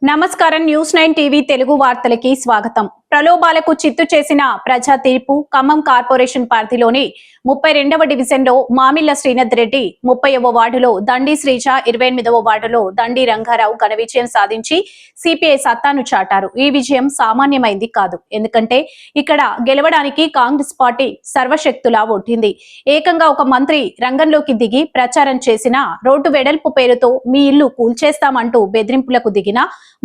నమస్కారం news 9 TV Telugu వార్తలకి స్వాగతం. ప్రలోభాలకు చిత్తు చేసిన ప్రజా తీర్పు ఖమ్మం కార్పొరేషన్ పరిధిలోని 32వ డివిజన్ లో మామిళ్ల శ్రీనాథ్ రెడ్డి, 30వ వార్డులో దండి శ్రీజ, 28వ వార్డులో దండి రంగారావు ఘన విజయం సాధించి సిపిఐ సత్తాను చాటారు. ఈ విజయం సామాన్యమైంది కాదు. ఎందుకంటే ఇక్కడ గెలవడానికి కాంగ్రెస్ పార్టీ సర్వశక్తులా ఒడ్డింది. ఏకంగా ఒక మంత్రి రంగంలోకి దిగి ప్రచారం చేసిన రోడ్డు వెడల్పు పేరుతో మీ ఇల్లు కూల్చేస్తామంటూ బెదిరింపులకు దిగిన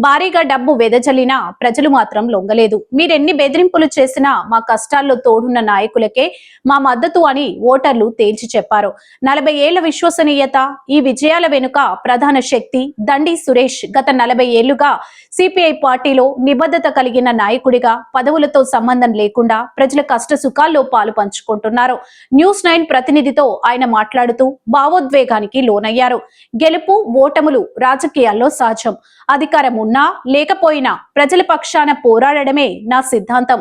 భారీగా డబ్బు వెదజల్లినా ప్రజలు మాత్రం లొంగలేదు. మీరెన్ని బెదిరింపులు చేసినా మా కష్టాల్లో తోడున్న నాయకులకే మా మద్దతు అని ఓటర్లు తేల్చి చెప్పారు. 40 ఏళ్ల విశ్వసనీయత, ఈ విజయాల వెనుక ప్రధాన శక్తి దండి సురేష్. గత 40 ఏళ్లుగా సిపిఐ పార్టీలో నిబద్ధత కలిగిన నాయకుడిగా పదవులతో సంబంధం లేకుండా ప్రజల కష్ట సుఖాల్లో పాలు పంచుకుంటున్నారు. న్యూస్ 9 ప్రతినిధితో ఆయన మాట్లాడుతూ భావోద్వేగానికి లోనయ్యారు. గెలుపు ఓటములు రాజకీయాల్లో సహజం. అధికారం ఉన్నా లేకపోయినా ప్రజల పక్షాన పోరాడడమే నా సిద్ధాంతం.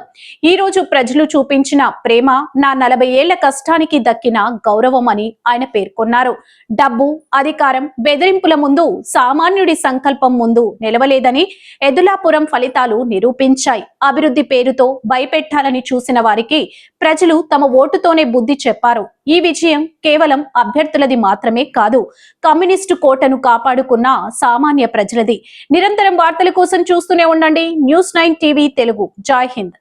ఈ రోజు ప్రజలు చూపించిన ప్రేమ నా 40 ఏళ్ల కష్టానికి దక్కిన గౌరవం అని ఆయన పేర్కొన్నారు. డబ్బు, అధికారం, బెదిరింపుల ముందు సామాన్యుడి సంకల్పం ముందు నిలవలేదని ఎదులాపురం ఫలితాలు నిరూపించాయి. అభివృద్ధి పేరుతో భయపెట్టాలని చూసిన వారికి ప్రజలు తమ ఓటుతోనే బుద్ధి చెప్పారు. ఈ విజయం కేవలం అభ్యర్థులది మాత్రమే కాదు, కమ్యూనిస్టు కోటను కాపాడుకున్న సామాన్య ప్రజలది. నిరంతరం వార్తల కోసం చూస్తూనే ఉండండి న్యూస్ 9 టీవీ తెలుగు. జై హింద్.